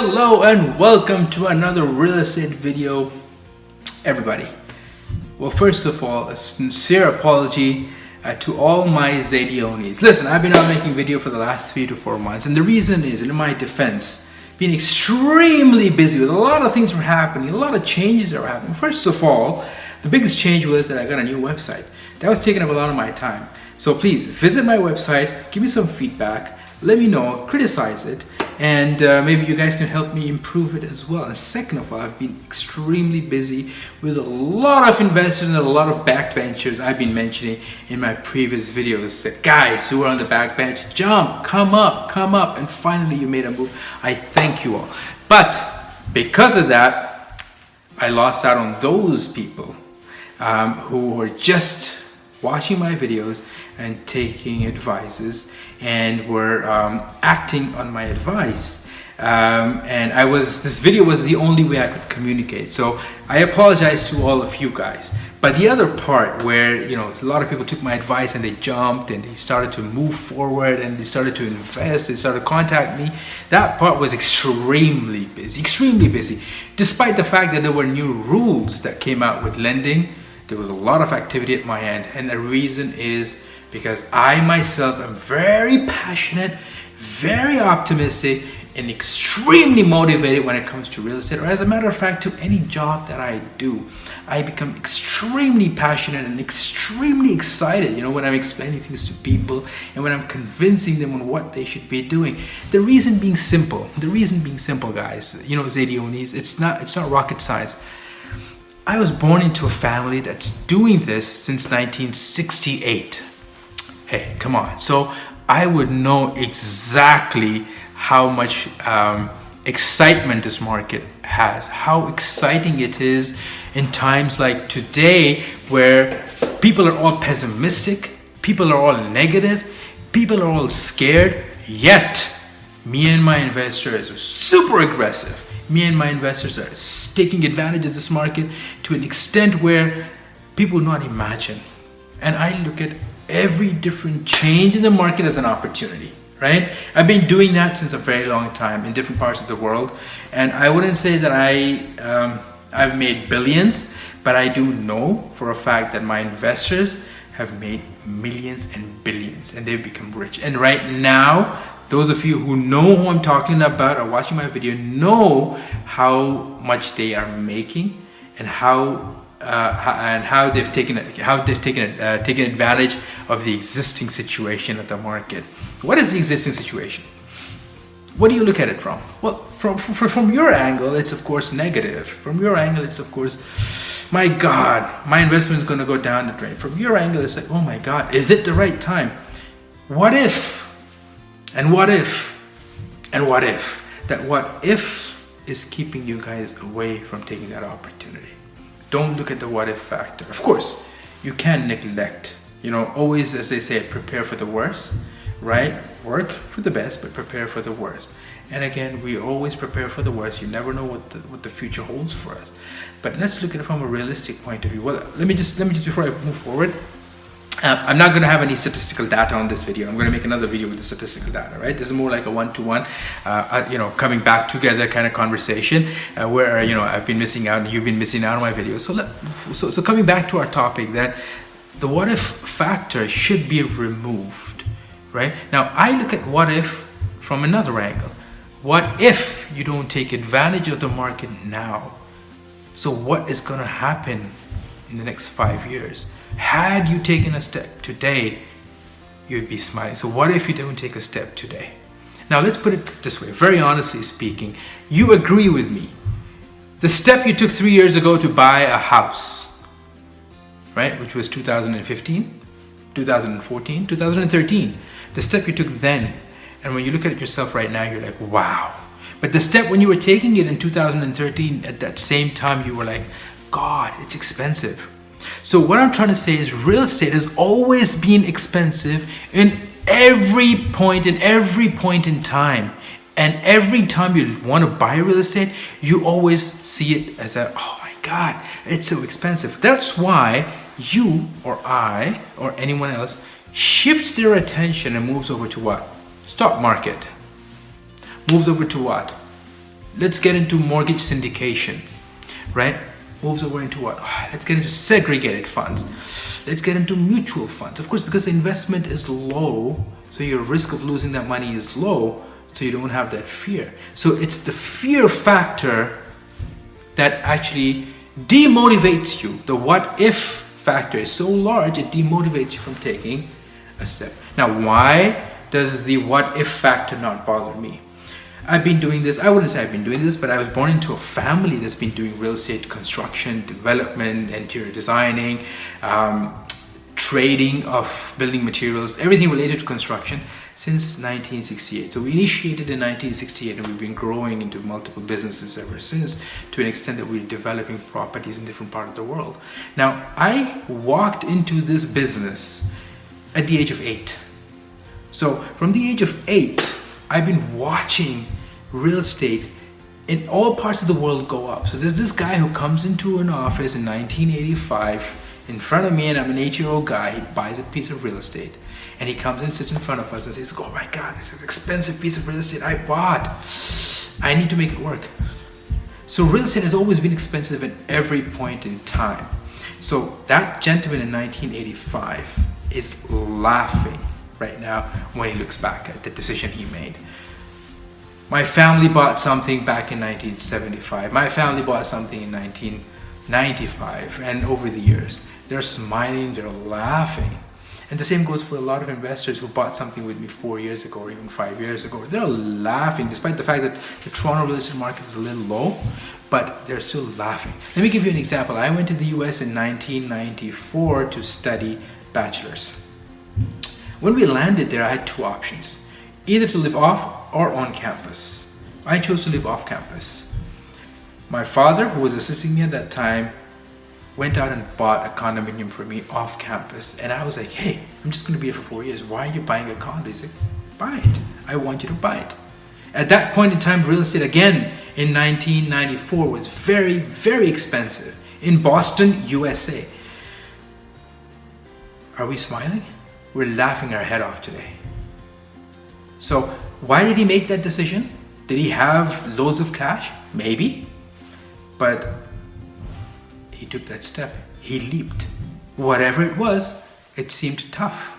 Hello and welcome to another real estate video, everybody. Well, first of all, a sincere apology to all my Zaidionis. Listen, I've been not making video for the last 3 to 4 months, and the reason is, in my defense, being extremely busy with a lot of things were happening, a lot of changes that were happening. First of all, the biggest change was that I got a new website. That was taking up a lot of my time. So please visit my website, give me some feedback, let me know, criticize it, and maybe you guys can help me improve it as well. And second of all, I've been extremely busy with a lot of investors and a lot of backbenchers I've been mentioning in my previous videos. The guys who are on the backbench, jump, come up, and finally you made a move. I thank you all. But because of that, I lost out on those people who were just watching my videos and taking advices and were acting on my advice, and this video was the only way I could communicate. So I apologize to all of you guys. But the other part where a lot of people took my advice and they jumped and they started to move forward and they started to invest, they started to contact me, that part was extremely busy. Despite the fact that there were new rules that came out with lending, there was a lot of activity at my end, and the reason is because I myself am very passionate, very optimistic, and extremely motivated when it comes to real estate, or as a matter of fact, to any job that I do. I become extremely passionate and extremely excited, when I'm explaining things to people and when I'm convincing them on what they should be doing. The reason being simple, guys, Zaidionis, it's not rocket science. I was born into a family that's doing this since 1968. Hey, come on. So I would know exactly how much excitement this market has, how exciting it is in times like today where people are all pessimistic, people are all negative, people are all scared, yet me and my investors are super aggressive. Me and my investors are taking advantage of this market to an extent where people would not imagine. And I look at every different change in the market as an opportunity, right? I've been doing that since a very long time in different parts of the world. And I wouldn't say that I've made billions, but I do know for a fact that my investors have made millions and billions, and they've become rich. And right now, those of you who know who I'm talking about or watching my video know how much they are making and how they've taken advantage of the existing situation of the market. What is the existing situation? What do you look at it from? Well, from your angle, it's of course negative. From your angle, it's of course, my God, my investment is going to go down the drain. From your angle, it's like, oh my God, is it the right time? What if? And what if? And what if? That what if is keeping you guys away from taking that opportunity. Don't look at the what if factor. Of course, you can neglect. Always, as they say, prepare for the worst, right? Work for the best, but prepare for the worst. And again, we always prepare for the worst. You never know what the future holds for us. But let's look at it from a realistic point of view. Well, let me just before I move forward. I'm not going to have any statistical data on this video. I'm going to make another video with the statistical data, right? This is more like a one-to-one, coming back together kind of conversation where, I've been missing out and you've been missing out on my videos. So coming back to our topic, that the what if factor should be removed, right? Now, I look at what if from another angle. What if you don't take advantage of the market now? So what is going to happen in the next 5 years? Had you taken a step today, you'd be smiling. So what if you don't take a step today? Now let's put it this way, very honestly speaking, you agree with me. The step you took 3 years ago to buy a house, right, which was 2015, 2014, 2013, the step you took then, and when you look at it yourself right now, you're like, wow. But the step when you were taking it in 2013, at that same time, you were like, God, it's expensive. So what I'm trying to say is real estate has always been expensive in every point in time. And every time you want to buy real estate, you always see it as oh my God, it's so expensive. That's why you or I or anyone else shifts their attention and moves over to what? Stock market. Moves over to what? let's get into mortgage syndication, right? Moves over into what? Let's get into segregated funds. Let's get into mutual funds. Of course, because the investment is low, so your risk of losing that money is low, so you don't have that fear. So it's the fear factor that actually demotivates you. The what if factor is so large, it demotivates you from taking a step. Now, why does the what if factor not bother me? I've been doing this, I wouldn't say I've been doing this, but I was born into a family that's been doing real estate construction, development, interior designing, trading of building materials, everything related to construction since 1968. So we initiated in 1968 and we've been growing into multiple businesses ever since, to an extent that we're developing properties in different parts of the world. Now, I walked into this business at the age of 8. So from the age of 8, I've been watching real estate in all parts of the world go up. So there's this guy who comes into an office in 1985 in front of me, and I'm an 8-year-old guy. He buys a piece of real estate and he comes and sits in front of us and says, oh my God, this is an expensive piece of real estate I bought. I need to make it work. So real estate has always been expensive at every point in time. So that gentleman in 1985 is laughing right now when he looks back at the decision he made. My family bought something back in 1975. My family bought something in 1995, and over the years, they're smiling, they're laughing. And the same goes for a lot of investors who bought something with me 4 years ago or even 5 years ago. They're laughing, despite the fact that the Toronto real estate market is a little low, but they're still laughing. Let me give you an example. I went to the US in 1994 to study bachelor's. When we landed there, I had two options: either to live off or on campus. I chose to live off campus. My father, who was assisting me at that time, went out and bought a condominium for me off campus. And I was like, hey, I'm just going to be here for 4 years. Why are you buying a condo? He's like, buy it. I want you to buy it. At that point in time, real estate, again, in 1994 was very, very expensive in Boston, USA. Are we smiling? We're laughing our head off today. So why did he make that decision? Did he have loads of cash? Maybe. But he took that step. He leaped. Whatever it was, it seemed tough.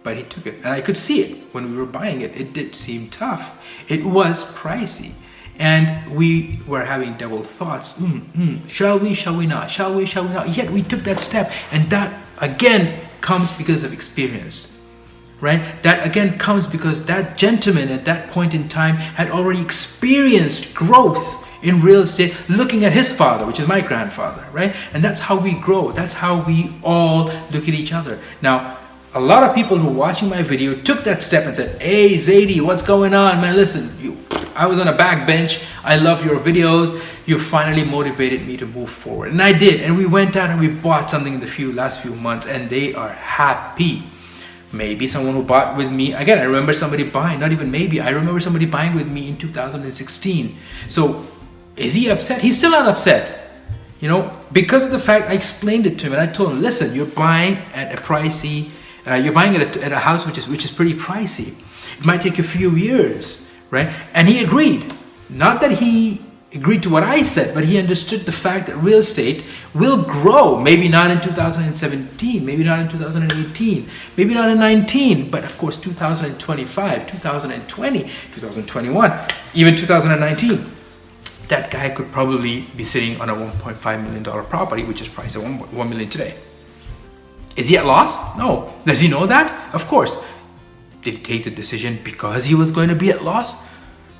But he took it. And I could see it when we were buying it. It did seem tough. It was pricey. And we were having double thoughts. Shall we, shall we not? Shall we, shall we not? Yet we took that step. And that, again, comes because of experience, right? That again comes because that gentleman at that point in time had already experienced growth in real estate, looking at his father, which is my grandfather, right? And that's how we grow. That's how we all look at each other. Now, a lot of people who are watching my video took that step and said, hey, Zaidi, what's going on? Man, listen, I was on a back bench. I love your videos. You finally motivated me to move forward. And I did. And we went out and we bought something in the last few months, and they are happy. Maybe someone who bought with me, again, I remember somebody buying, not even maybe, I remember somebody buying with me in 2016. So is he upset? He's still not upset, you know, because of the fact I explained it to him and I told him, listen, you're buying at a pricey, you're buying at a house which is pretty pricey. It might take a few years, right? And he agreed. Not that he agreed to what I said, but he understood the fact that real estate will grow. Maybe not in 2017, maybe not in 2018, maybe not in 19, but of course 2025, 2020, 2021, even 2019. That guy could probably be sitting on a $1.5 million property, which is priced at $1 million today. Is he at loss? No. Does he know that? Of course. Did he take the decision because he was going to be at loss?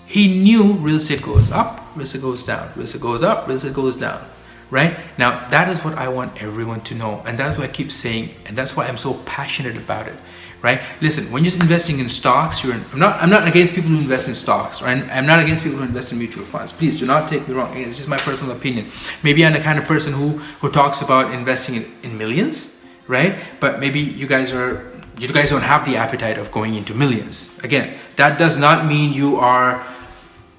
He knew real estate goes up, real estate goes down, real estate goes up, real estate goes down, right? Now, that is what I want everyone to know. And that's why I keep saying, and that's why I'm so passionate about it, right? Listen, when you're investing in stocks, I'm not against people who invest in stocks, right? I'm not against people who invest in mutual funds. Please do not take me wrong. It's just my personal opinion. Maybe I'm the kind of person who talks about investing in millions, right? But maybe you guys don't have the appetite of going into millions. Again, that does not mean you are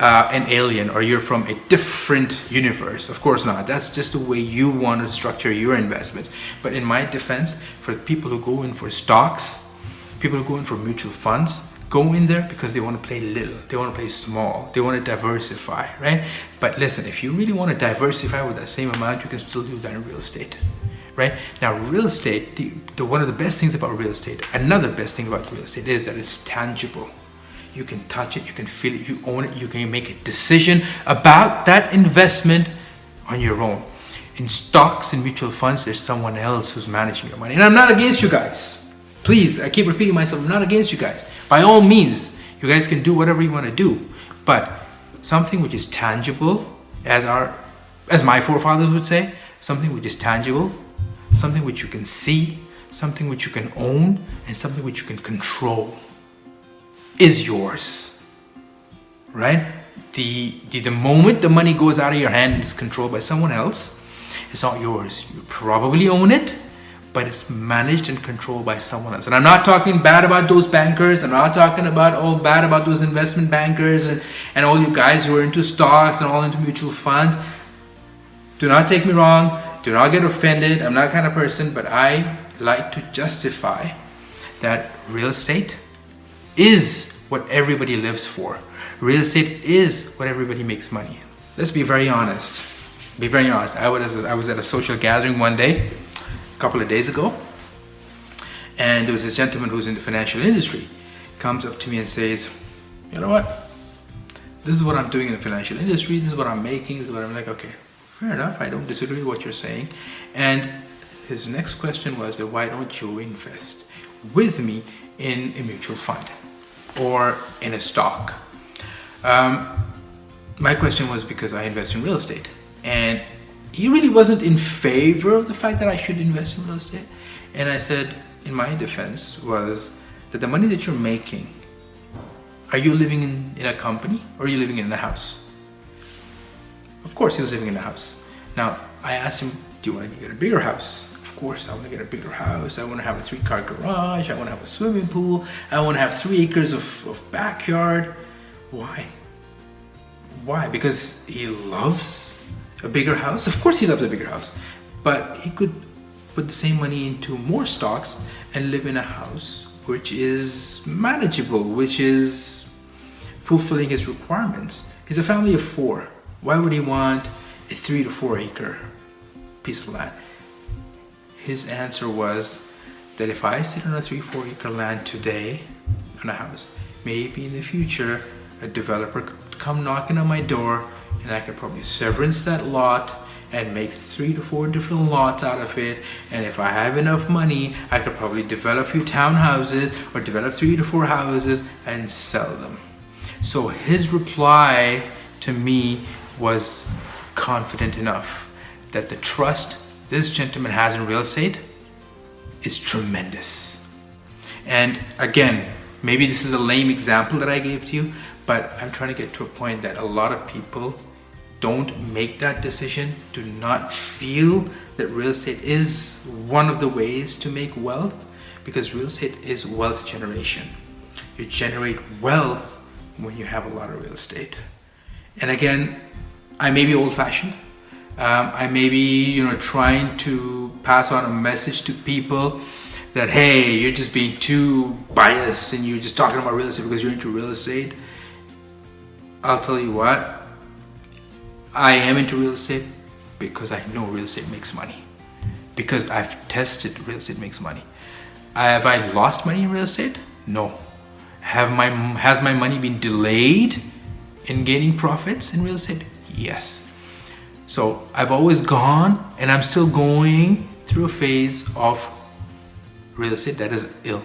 an alien or you're from a different universe. Of course not. That's just the way you want to structure your investments. But in my defense, for people who go in for stocks, people who go in for mutual funds, go in there because they want to play little, they want to play small, they want to diversify, right? But listen, if you really want to diversify with that same amount, you can still do that in real estate, right? Now, real estate, one of the best things about real estate, another best thing about real estate is that it's tangible. You can touch it, you can feel it, you own it, you can make a decision about that investment on your own. In stocks and mutual funds, there's someone else who's managing your money. And I'm not against you guys. Please, I keep repeating myself, I'm not against you guys. By all means, you guys can do whatever you want to do. But something which is tangible, as my forefathers would say, something which is tangible, something which you can see, something which you can own, and something which you can control is yours, right? The moment the money goes out of your hand and is controlled by someone else, it's not yours. You probably own it, but it's managed and controlled by someone else. And I'm not talking bad about those bankers. I'm not talking about bad about those investment bankers and all you guys who are into stocks and all into mutual funds. Do not take me wrong. Do not get offended. I'm that kind of person, but I like to justify that real estate is what everybody lives for. Real estate is what everybody makes money. Let's be very honest. Be very honest. I was at a social gathering one day, a couple of days ago, and there was this gentleman who's in the financial industry, comes up to me and says, you know what? This is what I'm doing in the financial industry. This is what I'm making. This is what I'm like, okay, fair enough. I don't disagree with what you're saying. And his next question was, why don't you invest with me in a mutual fund or in a stock? My question was because I invest in real estate, and he really wasn't in favor of the fact that I should invest in real estate. And I said, in my defense, was that the money that you're making, are you living in a company or are you living in a house? Of course he was living in a house. Now I asked him, do you want to get a bigger house? Of course I want to get a bigger house. I want to have a 3-car garage. I want to have a swimming pool. I want to have 3 acres of backyard. Why? Why? Because he loves a bigger house? Of course he loves a bigger house. But he could put the same money into more stocks and live in a house which is manageable, which is fulfilling his requirements. He's a family of 4. Why would he want a 3 to 4 acre piece of land? His answer was that if I sit on a 3-4 acre land today on a house, maybe in the future a developer could come knocking on my door and I could probably severance that lot and make 3 to 4 different lots out of it. And if I have enough money, I could probably develop a few townhouses or develop 3 to 4 houses and sell them. So his reply to me was confident enough that the trust this gentleman has in real estate is tremendous. And again, maybe this is a lame example that I gave to you, but I'm trying to get to a point that a lot of people don't make that decision, do not feel that real estate is one of the ways to make wealth, because real estate is wealth generation. You generate wealth when you have a lot of real estate. And again, I may be old-fashioned. I may be, trying to pass on a message to people that, hey, you're just being too biased and you're just talking about real estate because you're into real estate. I'll tell you what, I am into real estate because I know real estate makes money. Because I've tested real estate makes money. Have I lost money in real estate? No. Has my money been delayed in gaining profits in real estate? Yes. So I've always gone, and I'm still going through a phase of real estate that is ill.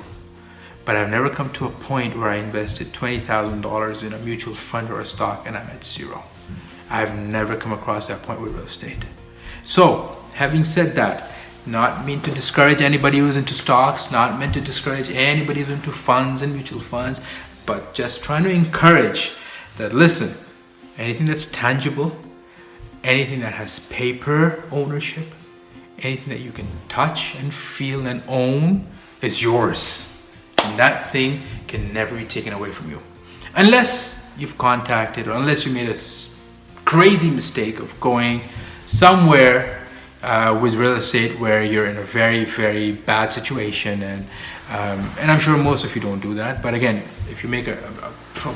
But I've never come to a point where I invested $20,000 in a mutual fund or a stock and I'm at zero. I've never come across that point with real estate. So, having said that, not mean to discourage anybody who's into stocks, not meant to discourage anybody who's into funds and mutual funds, but just trying to encourage that, listen, anything that's tangible, anything that has paper ownership, anything that you can touch and feel and own is yours. And that thing can never be taken away from you. Unless you've contacted or unless you made a crazy mistake of going somewhere with real estate where you're in a very, very bad situation, and I'm sure most of you don't do that, but again, if you make a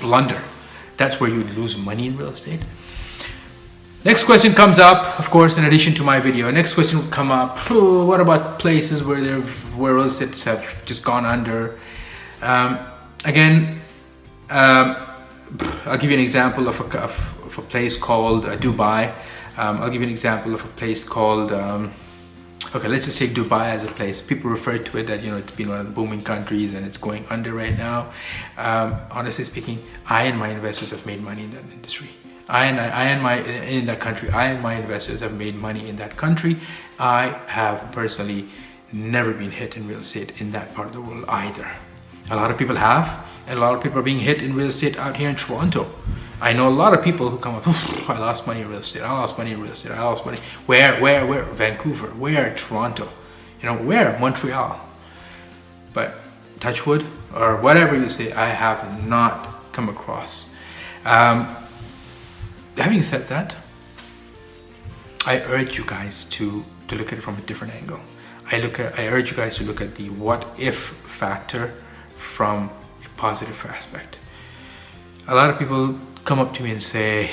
blunder, that's where you lose money in real estate. Next question comes up, of course, in addition to my video. Next question will come up, what about places where real estates have just gone under? Again, I'll give you an example of a place called Dubai. I'll give you an example of a place called, okay, let's just say Dubai as a place. People refer to it that, you know, it's been one of the booming countries and it's going under right now. Honestly speaking, I and my investors have made money in that industry. In that country. I and my investors have made money in that country. I have personally never been hit in real estate in that part of the world either. A lot of people have, and a lot of people are being hit in real estate out here in Toronto. I know a lot of people who come up, I lost money in real estate, I lost money in real estate, I lost money. Where? Vancouver, where? Toronto, you know, where? Montreal. But touch wood, or whatever you say, I have not come across. Having said that, I urge you guys to look at it from a different angle. I urge you guys to look at the what if factor from a positive aspect. A lot of people come up to me and say,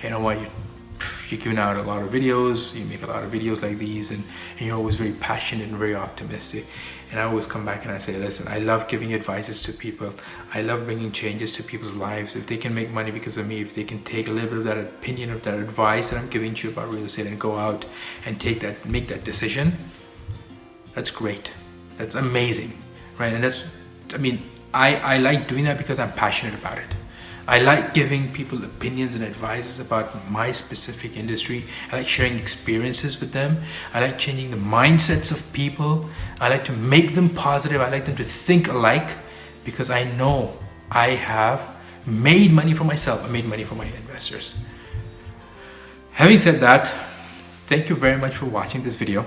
you know what, you're giving out a lot of videos, you make a lot of videos like these, and you're always very passionate and very optimistic. And I always come back and I say, listen, I love giving advices to people. I love bringing changes to people's lives. If they can make money because of me, if they can take a little bit of that opinion, of that advice that I'm giving to you about real estate and go out and make that decision, that's great. That's amazing, right? And that's, I mean, I like doing that because I'm passionate about it. I like giving people opinions and advices about my specific industry. I like sharing experiences with them. I like changing the mindsets of people. I like to make them positive. I like them to think alike, because I know I have made money for myself. I made money for my investors. Having said that, thank you very much for watching this video.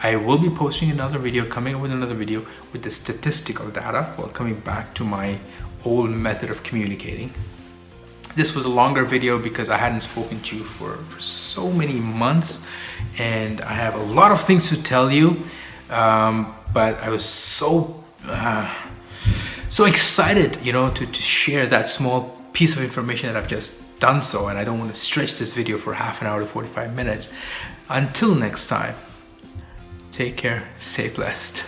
I will be posting another video, coming up with another video with the statistical data, while coming back to my old method of communicating. This was a longer video because I hadn't spoken to you for so many months, and I have a lot of things to tell you, but I was so excited, you know, to share that small piece of information that I've just done so, and I don't want to stretch this video for half an hour to 45 minutes. Until next time, take care, stay blessed.